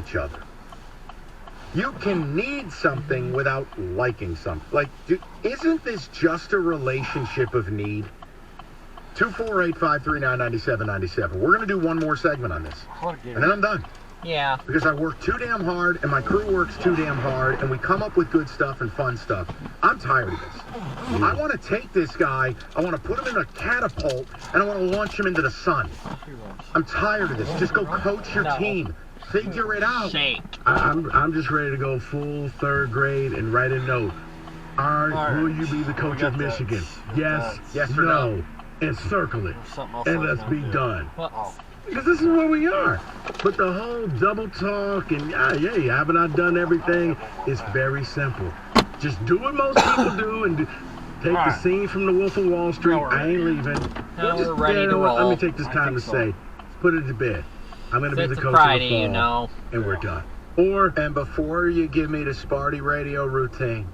each other. You can need something without liking something. Like, isn't this just a relationship of need? 248-539-9797. We're going to do one more segment on this. And then I'm done. Yeah. Because I work too damn hard, and my crew works too damn hard, and we come up with good stuff and fun stuff. I'm tired of this. I want to take this guy, I want to put him in a catapult, and I want to launch him into the sun. I'm tired of this. Just go coach your team. Figure it out. Shake. I'm just ready to go full third grade and write a note. Will you be the coach of Michigan? Yes, yes or no? And circle it. And let's be done. Uh-oh. Because this is where we are. But the whole double talk and, haven't I done everything? It's very simple. Just do what most people do and take the scene from The Wolf of Wall Street. I ain't leaving. We're ready to roll. Let me take this time to say, put it to bed. I'm going to be the coach Friday, of the fall, you know. and we're done. And before you give me the Sparty radio routine,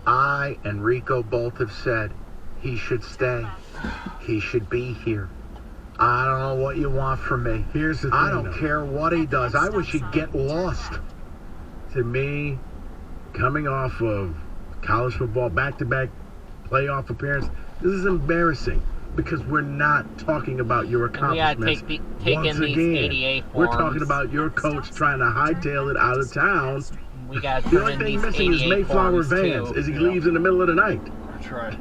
I and Rico both have said he should stay. He should be here. I don't know what you want from me. Here's the thing, I don't care what he does. I wish he'd get lost. To me, coming off of college football, back-to-back playoff appearance, this is embarrassing because we're not talking about your accomplishments. We gotta take Once in these again, 88 forms. we're talking about your coach trying to hightail it out of town. We gotta The turn only in thing these missing is 88 Mayflower forms, Vans too. as he leaves in the middle of the night. That's right.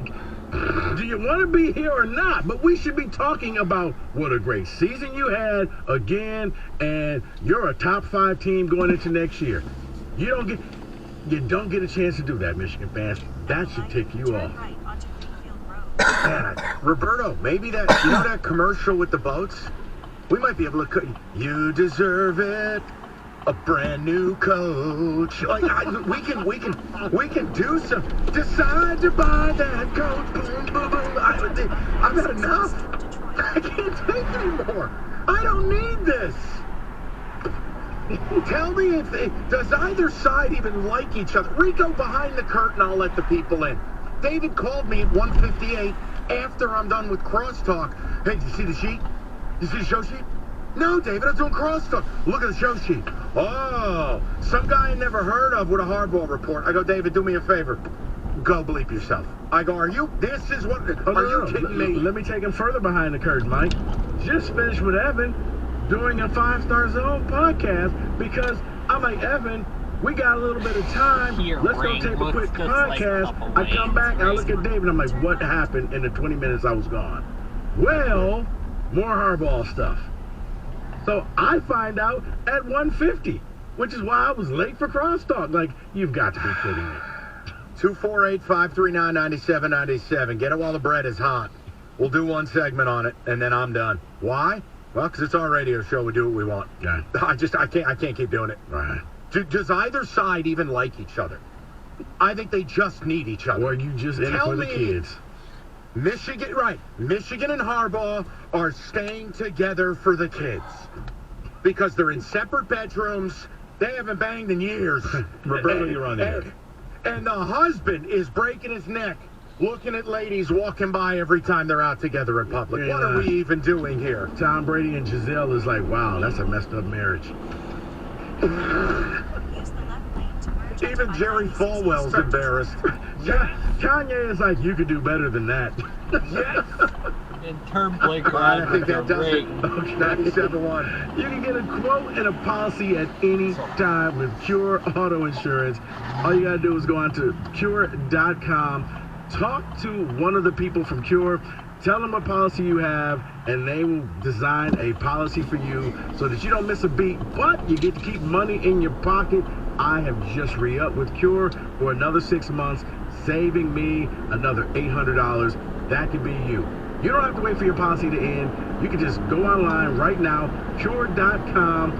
Do you want to be here or not? But we should be talking about what a great season you had again, and you're a top 5 team going into next year. You don't get a chance to do that, Michigan fans. That should tick you off. Man, Roberto, maybe that that commercial with the boats? We might be able to you deserve it. A brand new coach. Like we can do some. Decide to buy that coach. Boom, boom, boom. I've had enough. I can't take anymore. I don't need this. Tell me does either side even like each other? Rico, behind the curtain, I'll let the people in. David called me at 1:58 after I'm done with crosstalk. Hey, did you see the sheet? Did you see the show sheet? No, David, I'm doing crosstalk. Look at the show sheet. Oh, some guy I never heard of with a hardball report. I go, David, do me a favor. Go bleep yourself. I go, are you kidding me? Let me take him further behind the curtain, Mike. Just finished with Evan doing a 5-Star Zone podcast because I'm like, Evan, we got a little bit of time. Let's go take a quick podcast. I come back, I look at David, I'm like, what happened in the 20 minutes I was gone? Well, more hardball stuff. So I find out at 1:50, which is why I was late for crosstalk. Like, you've got to be kidding me. 248-539-9797. Get it while the bread is hot. We'll do one segment on it, and then I'm done. Why? Well, because it's our radio show. We do what we want. Yeah. I can't keep doing it. Right. Does either side even like each other? I think they just need each other. Or you just in it for the kids. Michigan and Harbaugh are staying together for the kids because they're in separate bedrooms. They haven't banged in years. Roberto, you're on there. And the husband is breaking his neck looking at ladies walking by every time they're out together in public. Yeah. What are we even doing here? Tom Brady and Giselle is like, wow, that's a messed up marriage. Even Jerry Falwell's embarrassed. Kanye is like, you could do better than that. Yes. And turn Blake I around. think that does it. Okay. 97.1. You can get a quote and a policy at any time with Cure Auto Insurance. All you got to do is go on to Cure.com. Talk to one of the people from Cure. Tell them what policy you have, and they will design a policy for you so that you don't miss a beat, but you get to keep money in your pocket. I have just re-upped with Cure for another 6 months, saving me another $800. That could be you. You don't have to wait for your policy to end. You can just go online right now, Cure.com,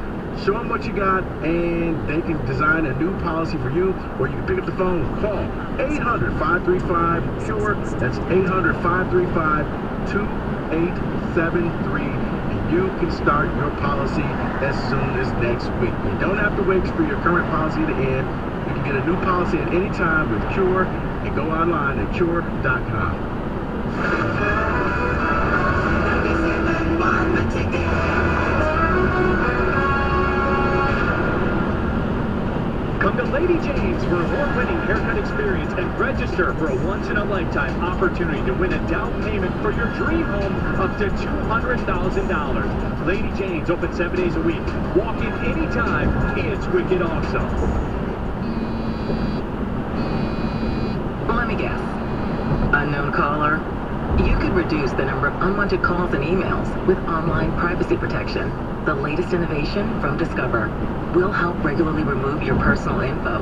show them what you got, and they can design a new policy for you, or you can pick up the phone, call 800-535-CURE. That's 800-535-2873. And you can start your policy as soon as next week. You don't have to wait for your current policy to end. You can get a new policy at any time with Cure and go online at Cure.com. Lady Jane's for award-winning haircut experience and register for a once-in-a-lifetime opportunity to win a down payment for your dream home up to $200,000. Lady Jane's open 7 days a week. Walk in anytime. It's wicked awesome. Let me guess. Unknown caller? You could reduce the number of unwanted calls and emails with online privacy protection. The latest innovation from Discover will help regularly remove your personal info,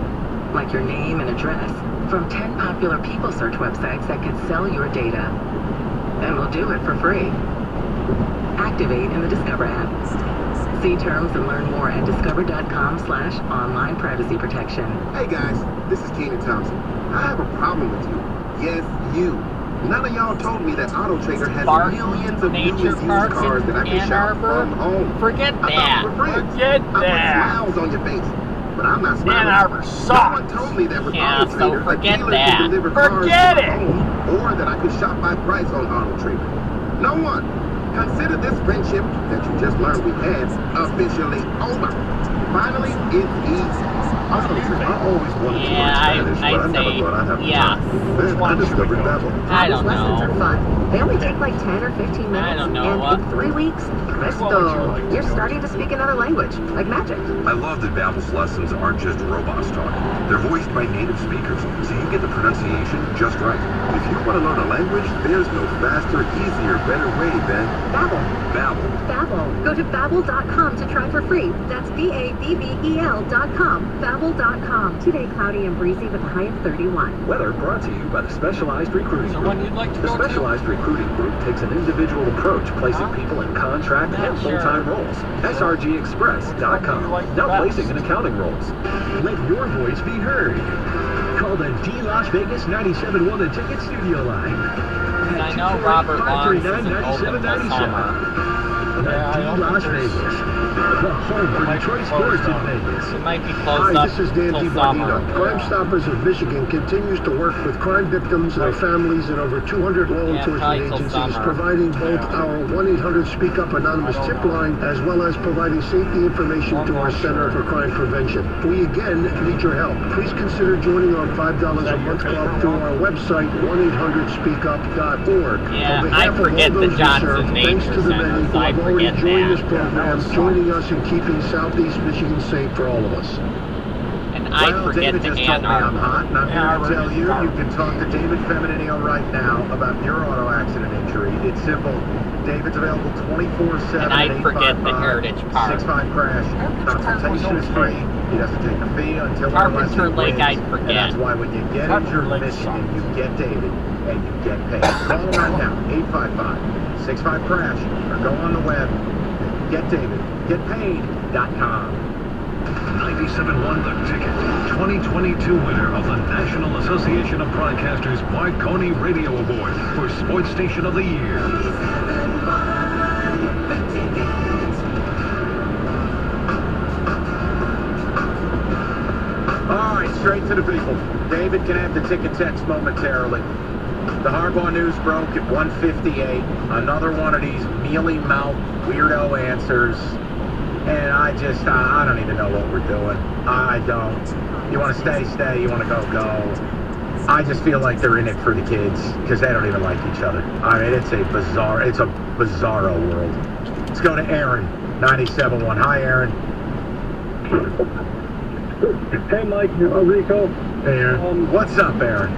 like your name and address, from 10 popular people search websites that could sell your data. And we'll do it for free. Activate in the Discover app. See terms and learn more at discover.com/online privacy protection. Hey guys, this is Keenan Thompson. I have a problem with you. Yes, you. None of y'all told me that Auto Trader has Spark millions of Nature new used Park cars that I in can Ann shop Arbor? from home. Forget I thought that. we were friends. Forget I that. put smiles on your face, but I'm not smiling. Ann Arbor No sucks. one told me that with Yeah, Auto so Trader, a forget dealer that. could deliver cars Forget to it. my home, or that I could shop by price on Auto Trader. No one. Consider this friendship that you just learned we had officially over. Finally, it's easy. Auto Trader. I always wanted to Yeah, learn Spanish, I'd but I never say thought I'd have the yes. time. Then I discovered Babbel. I don't Lessons are know. fun. They only take like 10 or 15 minutes. I don't know And what. in 3 weeks, presto, you're starting to speak another language, like magic. I love that Babbel's lessons aren't just robots talking. They're voiced by native speakers, so you get the pronunciation just right. If you want to learn a language, there's no faster, easier, better way than Babbel. Babbel. Babbel. Go to babbel.com to try for free. That's BABBEL.com. Babbel.com. Today cloudy and breezy with a high of 31. Weather brought to you by the Specialized Recruiting So Group. when you'd like to The go to? Specialized Recruiting Group takes an individual approach, placing people in contract Not and full-time sure. roles. SRGExpress.com. Like Now best. placing in accounting roles. Let your voice be heard. Call the D Las Vegas 97.1 The Ticket Studio line. And I know Robert Long isn't open till summer. D Las Vegas, the home for Detroit sports in Vegas. It might be Hi, closed up this is Dan till DiBardino. summer. Crime Stoppers of Michigan continues to work with crime victims and their families in over 200 law enforcement probably till agencies, summer. providing both our 1-800-SPEAK UP anonymous tip line as well as providing safety information to our Center for Crime Prevention. We again need your help. Please consider joining our $5 a month club through our website, 1-800-SPEAKUP.org. Yeah, On I behalf of forget all the those we Johnson serve, thanks Nature to the many Centers. who I have already forget joined that. this program, joining us in keeping Southeast Michigan safe for all of us. And I Well, forget David the just told Ann me I'm Arbor. hot, and I'm Ann here Arbor to tell is you, dark. you can talk to David Feminino right now about your auto accident injury. It's simple. David's available 24/7. And I forget the Heritage Park. 65 Crash. Consultation is free. He doesn't take a fee until Carpenter unless he Lake, wins. I'd forget. And that's why when you get injured in Michigan, you get David and you get paid. Call him right now, 855-65-CRASH, or go on the web, getdavid.getpaid.com. 97.1 The Ticket, 2022 winner of the National Association of Broadcasters Marconi Radio Award for Sports Station of the Year. All right, straight to the people. David can have the ticket text momentarily. The Harbaugh news broke at 1:58. Another one of these mealy-mouthed weirdo answers. And I don't even know what we're doing. I don't. You want to stay, stay. You want to go, go. I just feel like they're in it for the kids because they don't even like each other. I mean, it's a bizarro world. Let's go to Aaron, 97.1. Hi, Aaron. Hey, Mike, Rico. Hey, Aaron. What's up, Aaron?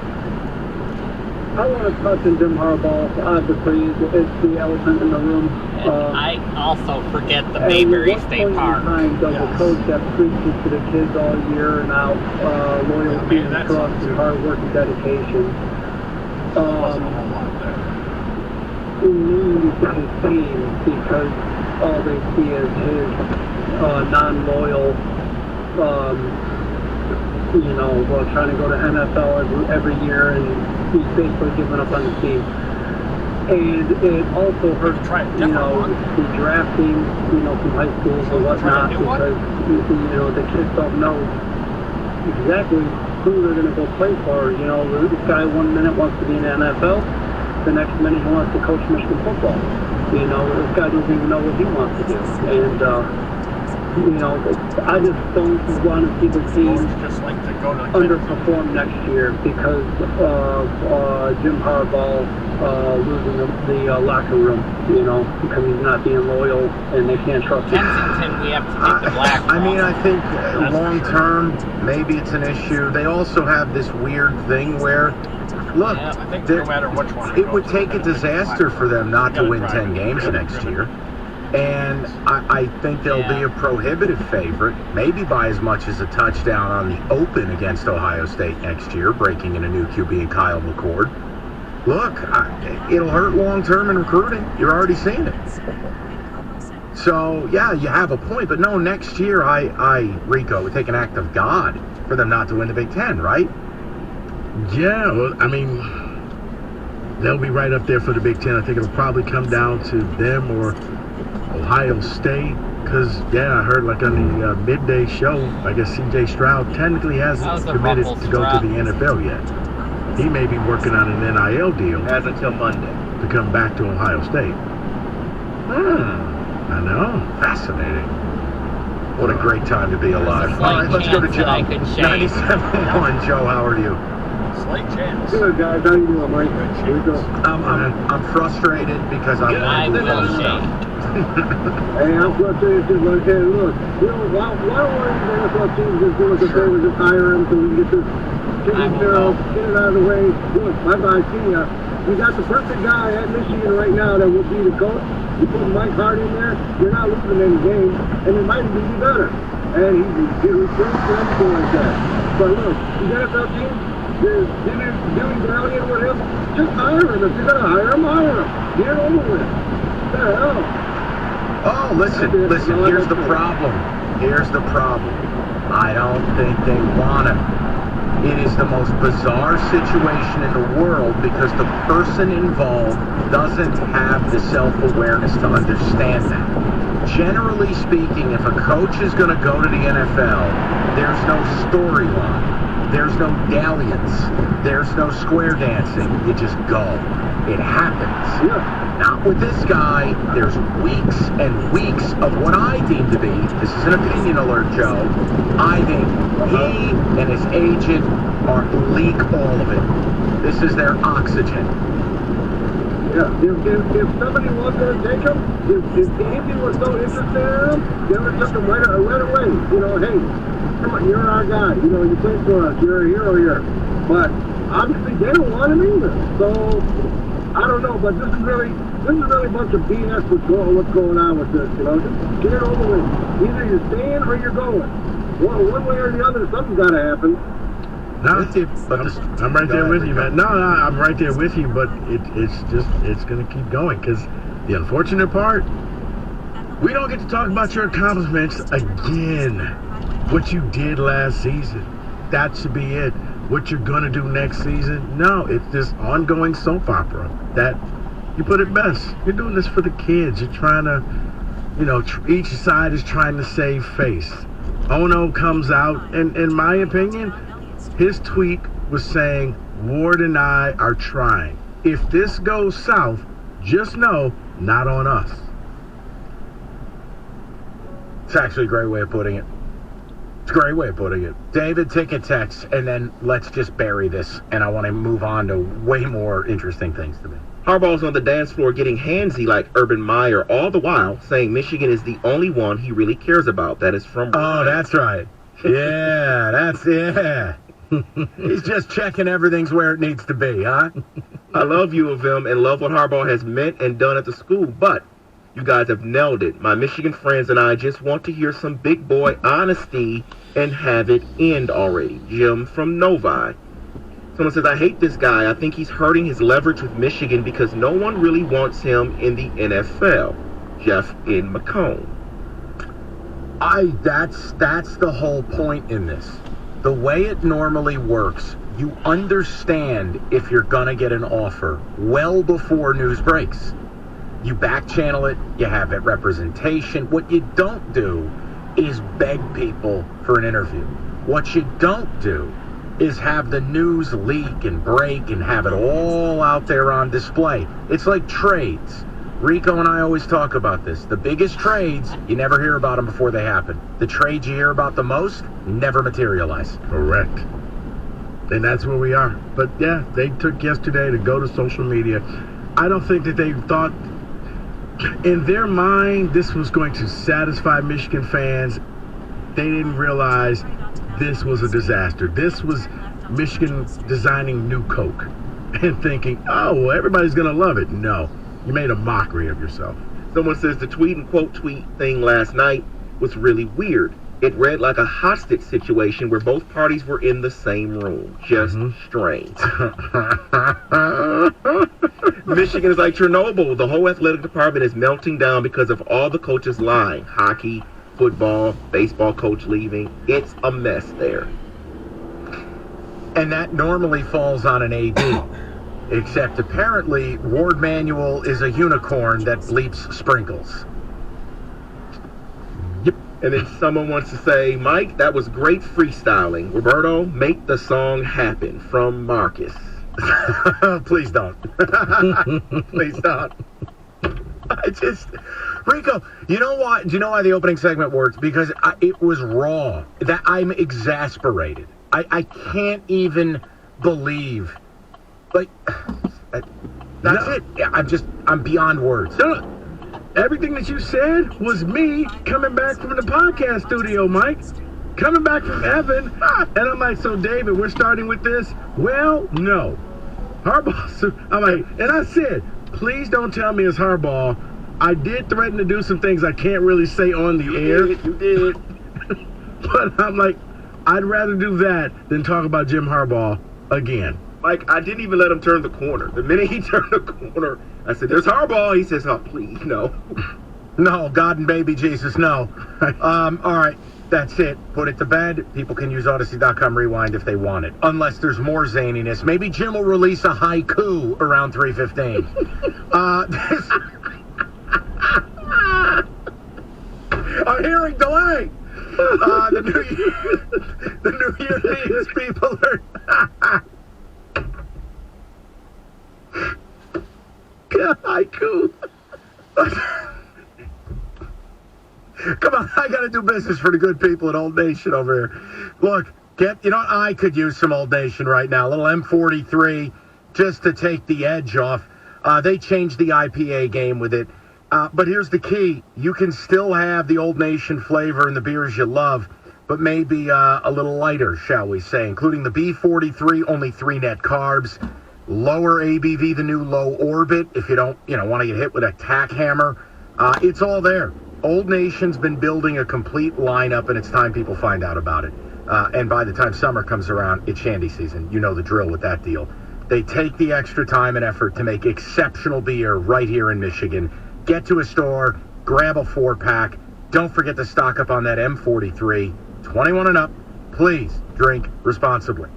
I want to touch on Jim Harbaugh. Obviously, it's the elephant in the room. And I also forget the Mayberry State Park. Time does a coach that preaches to the kids all year and out loyalty and trust and hard work and dedication? He leaves his team because all they see is his non-loyal, trying to go to NFL every year, and he's basically giving up on the team. And it also hurts, the drafting, from high schools or whatnot, because, the kids don't know exactly who they're going to go play for. This guy 1 minute wants to be in the NFL, the next minute he wants to coach Michigan football. This guy doesn't even know what he wants to do. And, I just don't want to see the team underperform next year because of Jim Harbaugh losing the locker room, because he's not being loyal and they can't trust him. Kensington, we have to take the black. I mean, I think long term, maybe it's an issue. They also have this weird thing where, look, I think no matter which one it would take a disaster for them not to win 10 games next year. And I think they'll be a prohibitive favorite, maybe by as much as a touchdown on the open against Ohio State next year, breaking in a new QB in Kyle McCord. Look, it'll hurt long-term in recruiting. You're already seeing it. So, yeah, you have a point. But no, next year, Rico, it would take an act of God for them not to win the Big Ten, right? Yeah, well, I mean, they'll be right up there for the Big Ten. I think it'll probably come down to them or Ohio State, because, I heard like on the midday show, I guess C.J. Stroud technically hasn't committed to go to the NFL yet. He may be working on an NIL deal. As until Monday. To come back to Ohio State. I know. Fascinating. What a great time to be alive. All right, let's go to Joe. 97.1. Joe, how are you? Slight chance. Good, guys. How you doing, Mike? Here we go. I'm frustrated because I want to lose stuff. Hey, I'm frustrated too, but hey, look, why don't one of these NFL teams just do us a favor, just hire him so we can get this, get it out of the way. Look, bye-bye, see ya. We got the perfect guy at Michigan right now that will be the coach. You put Mike Hart in there, you're not losing any games, and it might even be better. And he's getting recruits and everything like that. But look, these NFL teams, there's Billy Brownie and whatever, just hire him. If you're going to hire him, hire him. Get it over with. What the hell? Oh, listen, here's the problem. I don't think they want him. It is the most bizarre situation in the world because the person involved doesn't have the self-awareness to understand that. Generally speaking, if a coach is going to go to the NFL, there's no storyline. There's no dalliance. There's no square dancing. You just go. It happens. Not with this guy. There's weeks and weeks of what I deem to be, this is an opinion alert, Joe, I think he and his agent leak all of it. This is their oxygen. Yeah, if somebody wanted to take him, if Andy was so interested in him, they would have took him right away. Hey, come on, you're our guy. You played for us. You're a hero here. But obviously they don't want him either. So I don't know, but this is really a bunch of BS with what's going on with this. Just get it over with. Either you're staying or you're going. One way or the other, something's got to happen. No, I'm right there with you, man. No, I'm right there with you, but it's going to keep going because the unfortunate part, we don't get to talk about your accomplishments again. What you did last season, that should be it. What you're going to do next season, no, it's this ongoing soap opera that you put it best. You're doing this for the kids. You're trying to, each side is trying to save face. Ono comes out, and in my opinion, his tweet was saying, Ward and I are trying. If this goes south, just know, not on us. It's actually a great way of putting it. It's a great way of putting it. David, take a text, and then let's just bury this, and I want to move on to way more interesting things to me. Harbaugh's on the dance floor getting handsy like Urban Meyer, all the while saying Michigan is the only one he really cares about. That is from... Oh, that's right. Yeah. He's just checking everything's where it needs to be, huh? I love U of M and love what Harbaugh has meant and done at the school, but you guys have nailed it. My Michigan friends and I just want to hear some big boy honesty and have it end already. Jim from Novi. Someone says, I hate this guy. I think he's hurting his leverage with Michigan because no one really wants him in the NFL. Jeff in Macomb. That's the whole point in this. The way it normally works, you understand if you're gonna get an offer well before news breaks. You back channel it, you have it representation. What you don't do is beg people for an interview. What you don't do is have the news leak and break and have it all out there on display. It's like trades. Rico and I always talk about this. The biggest trades, you never hear about them before they happen. The trades you hear about the most never materialize. Correct. And that's where we are. But yeah, they took yesterday to go to social media. I don't think that they thought in their mind this was going to satisfy Michigan fans. They didn't realize this was a disaster. This was Michigan designing new Coke and thinking, oh, well, everybody's going to love it. No, you made a mockery of yourself. Someone says the tweet and quote tweet thing last night was really weird. It read like a hostage situation where both parties were in the same room. Just strange. Michigan is like Chernobyl. The whole athletic department is melting down because of all the coaches lying. Hockey, football, baseball coach leaving. It's a mess there. And that normally falls on an AD. Except apparently Ward Manuel is a unicorn that bleeps sprinkles. Yep. And then someone wants to say, Mike, that was great freestyling. Roberto, make the song happen. From Marcus. Please don't. Please don't. Rico, you know why? Do you know why the opening segment worked? Because it was raw. That I'm exasperated. I can't even believe. Like, that's it. I'm beyond words. No, everything that you said was me coming back from the podcast studio, Mike. Coming back from heaven. And I'm like, so David, we're starting with this? Well, no. Harbaugh. I'm like, and I said, please don't tell me it's Harbaugh. I did threaten to do some things I can't really say on the air. You did. But I'm like, I'd rather do that than talk about Jim Harbaugh again. Mike, I didn't even let him turn the corner. The minute he turned the corner, I said, there's Harbaugh. He says, oh, please, no. No, God and baby Jesus, no. All right, that's it. Put it to bed. People can use Odyssey.com Rewind if they want it. Unless there's more zaniness. Maybe Jim will release a haiku around 3:15. I'm hearing delay. The New Year means people are... Haiku. Come on, I got to do business for the good people at Old Nation over here. Look, you know what? I could use some Old Nation right now. A little M43 just to take the edge off. They changed the IPA game with it. But here's the key. You can still have the Old Nation flavor in the beers you love, but maybe a little lighter, shall we say, including the B43, only 3 net carbs. Lower ABV, the new Low Orbit, if you don't, want to get hit with a tack hammer. It's all there. Old Nation's been building a complete lineup, and it's time people find out about it. And by the time summer comes around, it's shandy season. You know the drill with that deal. They take the extra time and effort to make exceptional beer right here in Michigan. Get to a store, grab a 4-pack. Don't forget to stock up on that M43. 21 and up. Please drink responsibly.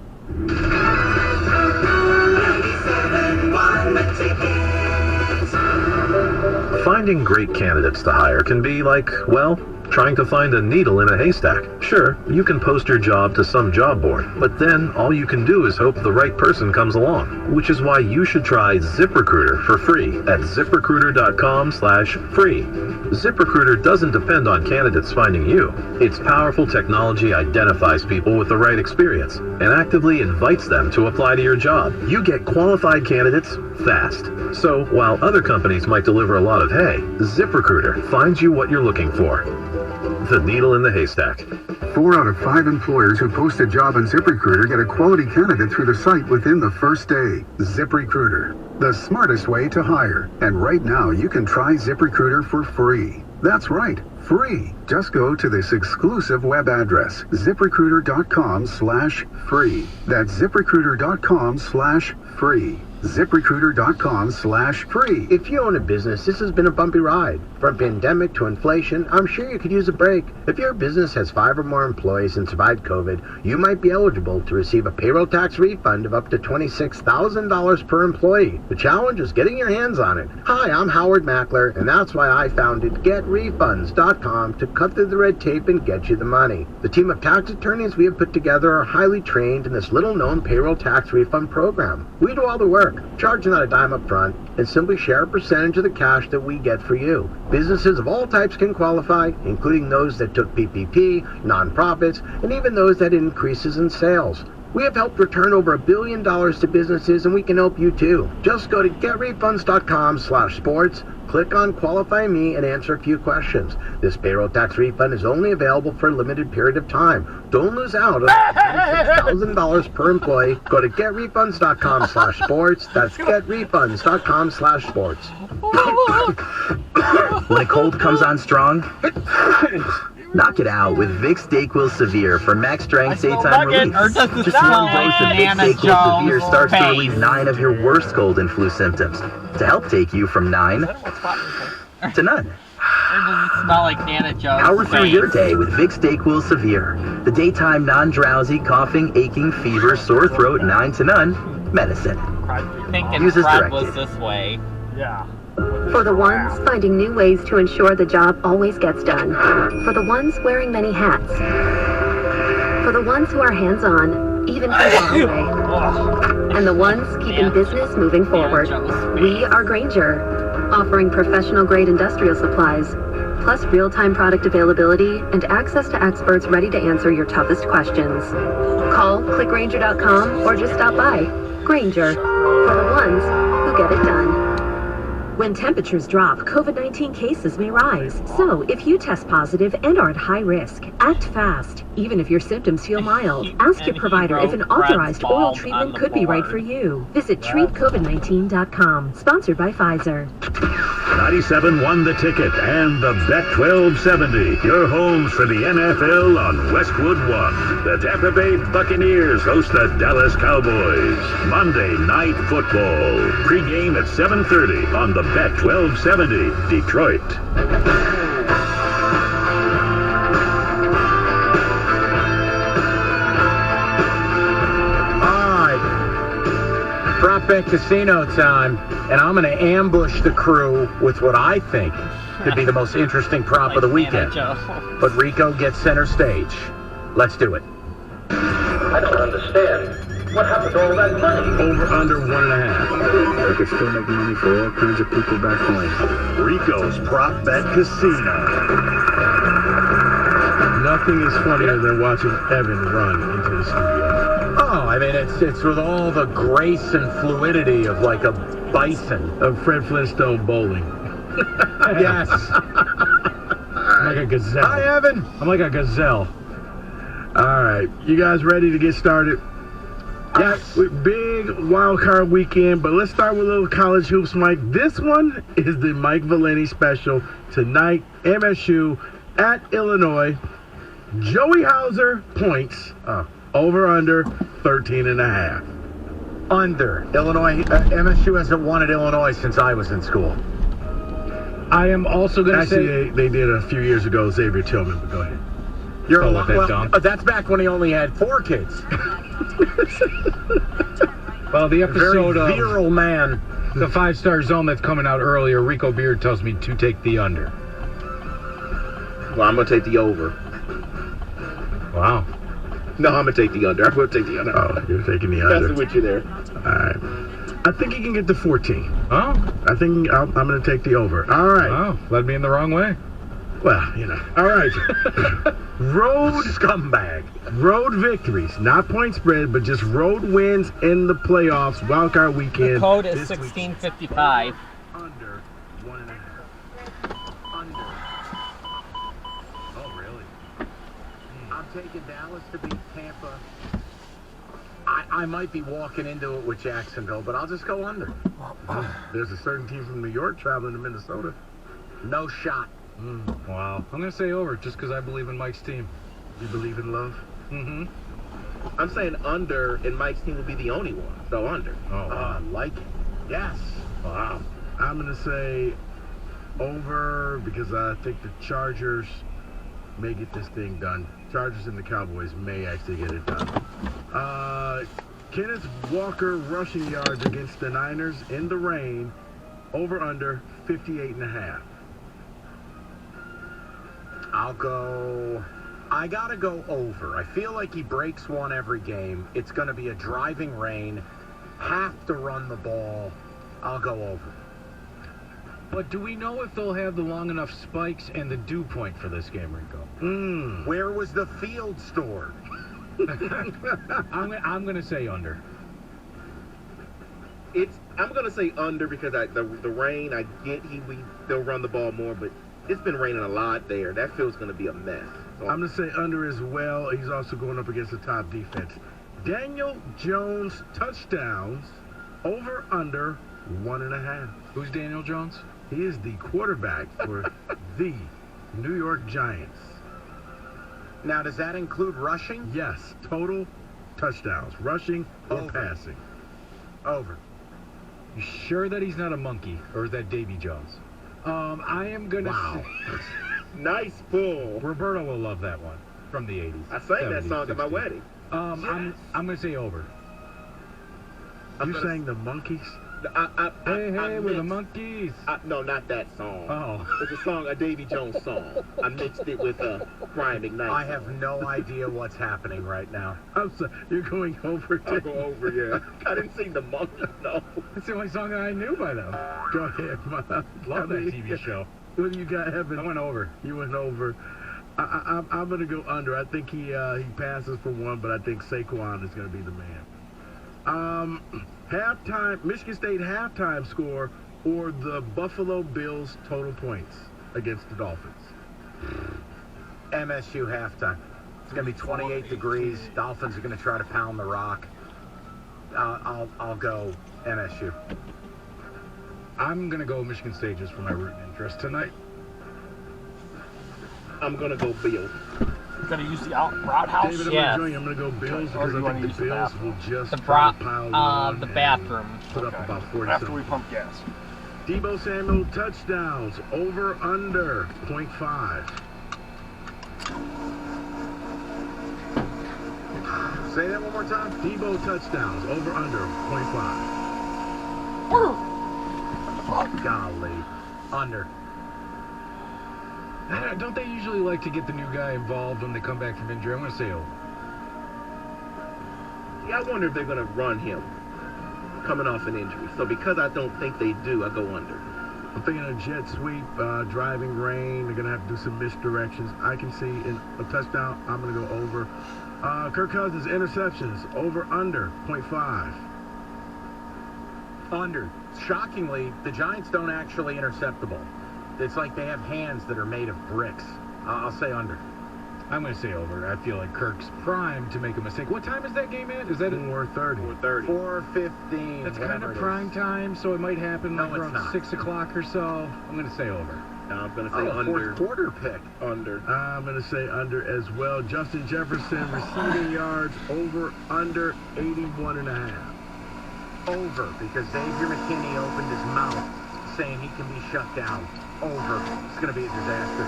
Finding great candidates to hire can be like, well, trying to find a needle in a haystack. Sure, you can post your job to some job board, but then all you can do is hope the right person comes along, which is why you should try ZipRecruiter for free at ZipRecruiter.com/free. ZipRecruiter doesn't depend on candidates finding you. Its powerful technology identifies people with the right experience and actively invites them to apply to your job. You get qualified candidates fast. So while other companies might deliver a lot of hay, ZipRecruiter finds you what you're looking for. The needle in the haystack. 4 out of 5 employers who post a job on ZipRecruiter get a quality candidate through the site within the first day. ZipRecruiter, the smartest way to hire. And right now, you can try ZipRecruiter for free. That's right, free. Just go to this exclusive web address, ZipRecruiter.com/free. That's ZipRecruiter.com/free. ZipRecruiter.com/free. If you own a business, this has been a bumpy ride. From pandemic to inflation, I'm sure you could use a break. If your business has 5 or more employees and survived COVID, you might be eligible to receive a payroll tax refund of up to $26,000 per employee. The challenge is getting your hands on it. Hi, I'm Howard Mackler, and that's why I founded GetRefunds.com. SportsTax.com to cut through the red tape and get you the money. The team of tax attorneys we have put together are highly trained in this little-known payroll tax refund program. We do all the work, charge not a dime up front, and simply share a percentage of the cash that we get for you. Businesses of all types can qualify, including those that took PPP, nonprofits, and even those that had increases in sales. We have helped return over $1 billion to businesses, and we can help you too. Just go to getrefunds.com/sports, click on Qualify Me, and answer a few questions. This payroll tax refund is only available for a limited period of time. Don't lose out on $26,000 per employee. Go to getrefunds.com/sports. That's getrefunds.com/sports. When a cold comes on strong, knock it out with Vicks DayQuil Severe for max strength daytime relief. Just one dose of Vicks DayQuil Severe starts to relieve 9 of your worst cold and flu symptoms to help take you from 9 to none. Or does it smell like Nana Joe's Power through face? your day with Vicks DayQuil Severe, the daytime non-drowsy, coughing, aching, fever, sore throat, 9 to none medicine. Thinking Use as Fred was directed. this way. Yeah. For the ones finding new ways to ensure the job always gets done. For the ones wearing many hats. For the ones who are hands-on, even from far away. And the ones keeping business moving forward. We are Grainger, offering professional-grade industrial supplies, plus real-time product availability and access to experts ready to answer your toughest questions. Call, click Grainger.com, or just stop by. Grainger, for the ones who get it done. When temperatures drop, COVID-19 cases may rise. So, if you test positive and are at high risk, act fast. Even if your symptoms feel mild, ask your provider if an authorized oral treatment could be right for you. Visit treatcovid19.com. Sponsored by Pfizer. 97 won the ticket and the Bet 1270. Your homes for the NFL on Westwood One. The Tampa Bay Buccaneers host the Dallas Cowboys. Monday Night Football. Pre-game at 7:30 on the Bet 1270 Detroit. Prop Bet Casino time, and I'm going to ambush the crew with what I think could be the most interesting prop of the weekend. But Rico gets center stage. Let's do it. I don't understand. What happened to all that money? Over under 1.5. I could still make money for all kinds of people back home. Rico's Prop Bet Casino. Nothing is funnier than watching Evan run into the studio. Oh, I mean, it's with all the grace and fluidity of like a bison. Of Fred Flintstone bowling. Yes. I'm like a gazelle. Hi, Evan. I'm like a gazelle. All right, you guys ready to get started? Yes. Big wild card weekend, but let's start with a little college hoops, Mike. This one is the Mike Valenti special. Tonight, MSU at Illinois. Joey Hauser points. Over under 13.5. Under. Illinois, MSU hasn't won at Illinois since I was in school. I am also going to say they did a few years ago, Xavier Tillman, but go ahead. You're a lot, that's back when he only had 4 kids. Well, the episode Very virile man. The 5-Star Zone that's coming out earlier, Rico Beard tells me to take the under. Well, I'm going to take the over. Wow. No, I'm going to take the under. I'm going to take the under. Oh, you're taking the under. That's with you there. All right. I think he can get to 14. Oh? I think I'm going to take the over. All right. Oh, led me in the wrong way. Well, you know. All right. Road scumbag. Road victories, not point spread, but just road wins in the playoffs. Wildcard weekend. The code is 1655. Under 1.5. Under. Oh, really? I'm taking Dallas to beat Tampa. I might be walking into it with Jacksonville, but I'll just go under. There's a certain team from New York traveling to Minnesota. No shot. Wow. I'm going to say over just because I believe in Mike's team. You believe in love? Mm-hmm. I'm saying under, and Mike's team will be the only one. So under. Oh, wow. I like it. Yes. Wow. I'm going to say over because I think the Chargers may get this thing done. Chargers and the Cowboys may actually get it done. Kenneth Walker rushing yards against the Niners in the rain. Over under 58.5. I gotta go over. I feel like he breaks one every game. It's gonna be a driving rain. Have to run the ball. I'll go over. But do we know if they'll have the long enough spikes and the dew point for this game, Rico? Where was the field stored? I'm gonna say under. I'm gonna say under because the rain. I get they'll run the ball more, but it's been raining a lot there. That field's gonna be a mess. So I'm gonna say under as well. He's also going up against the top defense. Daniel Jones touchdowns over under 1.5. Who's Daniel Jones? He is the quarterback for the New York Giants. Now, does that include rushing? Yes, total touchdowns, rushing or passing. Over. You sure that he's not a monkey, or is that Davy Jones? I am gonna. Wow. Nice pull. Roberto will love that one from the 80s. I sang that 70s, song at my 60s. wedding. I'm gonna say over. You sang the Monkeys? Hey, we're the Monkeys. No, not that song. Oh. It's a song, a Davy Jones song. I mixed it with Brian McKnight. I have no idea what's happening right now. I'm sorry, you're going over. I'll go over, yeah. I didn't sing the Monkeys, no. That's the only song that I knew by them. Go ahead, Love that TV show. What do you got, Evan? I went over. You went over. I'm going to go under. I think he passes for one, but I think Saquon is going to be the man. Halftime, Michigan State halftime score or the Buffalo Bills total points against the Dolphins? MSU halftime. It's going to be 28 degrees. Dolphins are going to try to pound the rock. I'll go MSU. I'm going to go Michigan State just for my rooting interest tonight. I'm going to go Bills. You're going to use the roundhouse? David, I'm going to go Bills because I think the Bills will just try to pile on the bathroom. Put up about 40 After we pump gas. Deebo Samuel touchdowns over under 0.5. Say that one more time. Deebo touchdowns over under 0.5. Golly. Under. Don't they usually like to get the new guy involved when they come back from injury? I'm going to say over. Yeah, I wonder if they're going to run him coming off an injury. So because I don't think they do, I go under. I'm thinking a jet sweep, driving rain. They're going to have to do some misdirections. I can see a touchdown. I'm going to go over. Kirk Cousins interceptions over under 0.5. Under. Shockingly, the Giants don't actually intercept the ball. It's like they have hands that are made of bricks. I'll say under. I'm going to say over. I feel like Kirk's primed to make a mistake. What time is that game at? Is that 4:30? 4:30. 4:15. That's kind of prime time, so it might happen like around 6 o'clock or so. I'm going to say over. I'm going to say under. Fourth quarter pick. Under. I'm going to say under as well. Justin Jefferson receiving yards over under 81.5. Over, because Xavier McKinney opened his mouth saying he can be shut down. Over. It's going to be a disaster.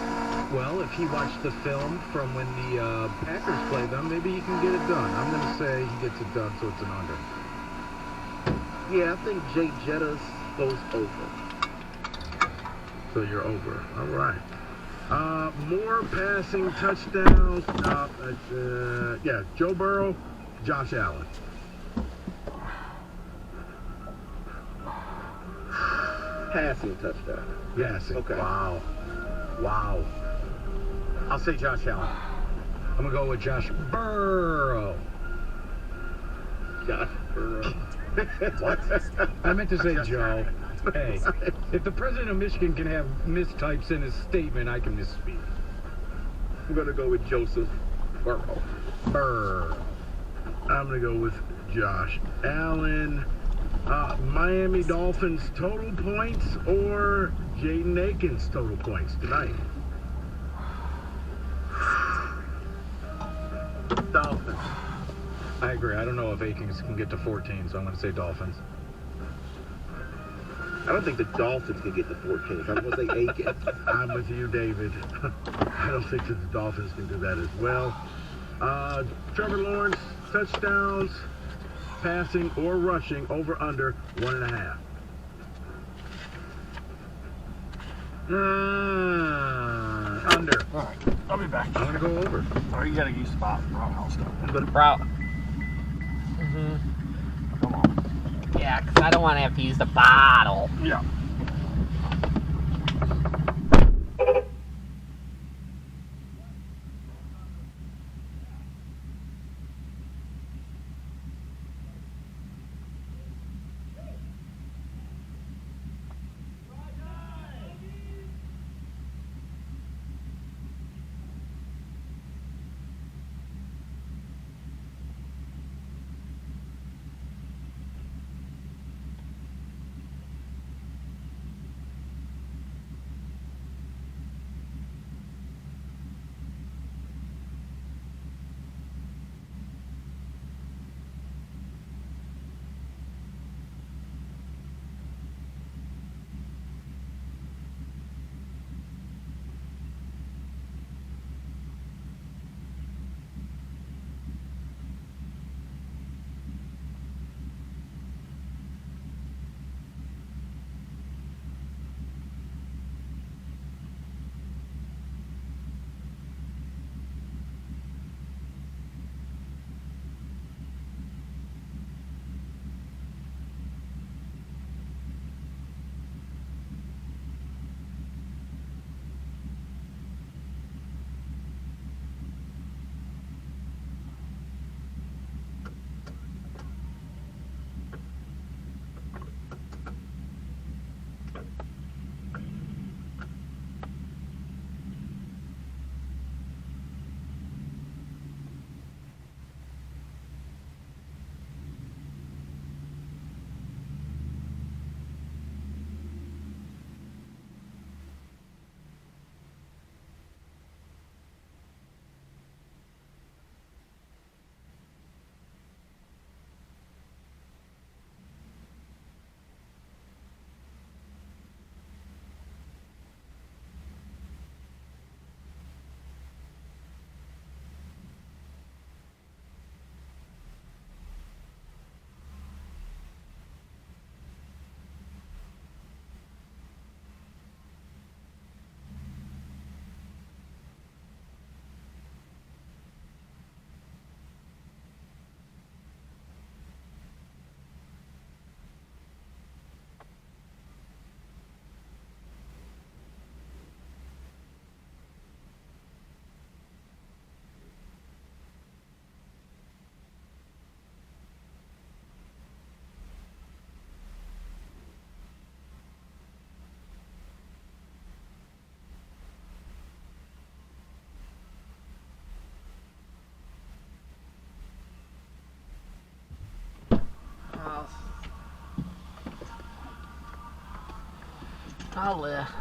Well, if he watched the film from when the Packers played them, maybe he can get it done. I'm going to say he gets it done, so it's an under. Yeah, I think Jay Jettas goes over. So you're over. All right. More passing touchdowns. Joe Burrow, Josh Allen. Passing touchdown. Passing. Okay. Wow. I'll say Josh Allen. I'm going to go with Josh Burrow. Josh Burrow. What? I meant to say Joe. Hey, if the president of Michigan can have mistypes in his statement, I can misspeak. I'm going to go with Joseph Burrow. I'm going to go with Josh Allen. Miami Dolphins total points or Jaden Akins total points tonight? Dolphins. I agree. I don't know if Akins can get to 14, so I'm going to say Dolphins. I don't think the Dolphins can get to 14. I'm going to say Akins. I'm with you, David. I don't think that the Dolphins can do that as well. Trevor Lawrence, touchdowns, passing or rushing, over under 1.5. under. All right, I'll be back. I'm gonna go over. Oh, you gotta use the roundhouse stuff. But Mm-hmm. Come on. Yeah, because I don't want to have to use the bottle. Yeah.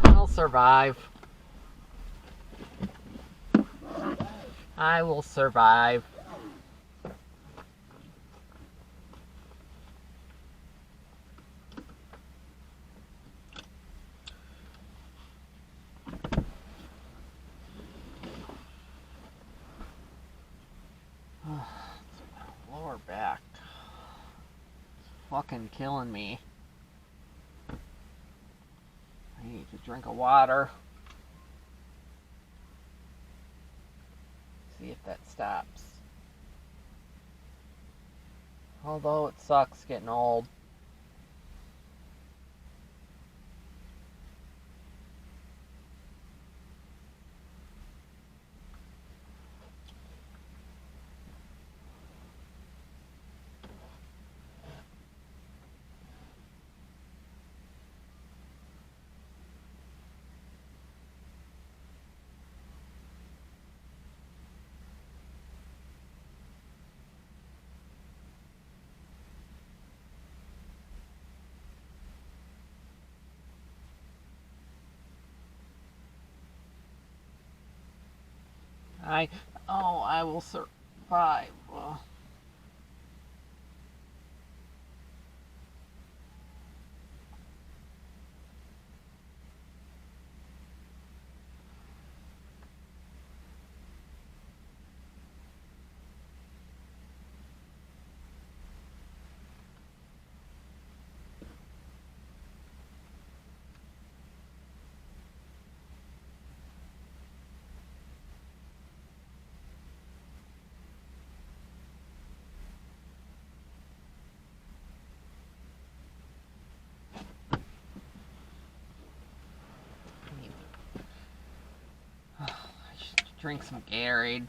I'll survive. I will survive. Lower back. It's fucking killing me. I need to drink of water. See if that stops. Although it sucks getting old. I will survive. drink some Gatorade.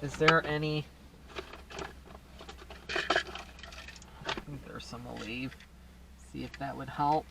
Is there any... I think there's some Aleve. See if that would help.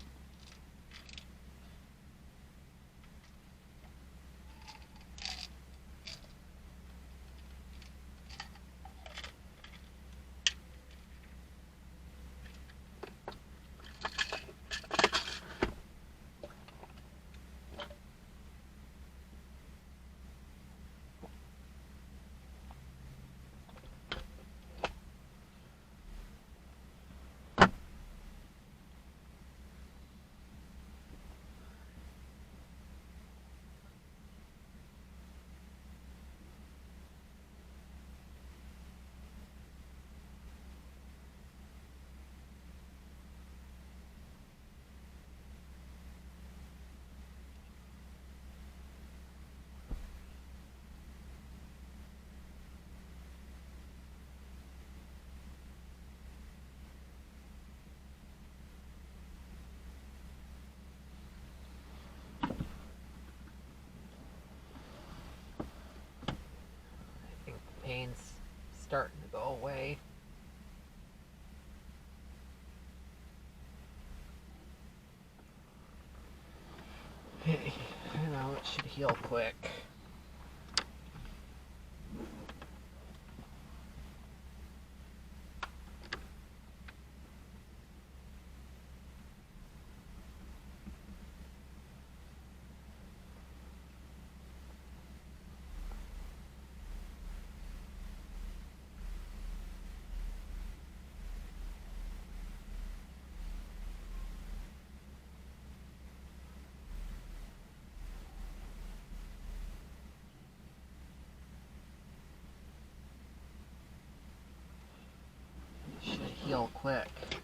Pain's starting to go away. You know, it should heal quick. Should heal quick.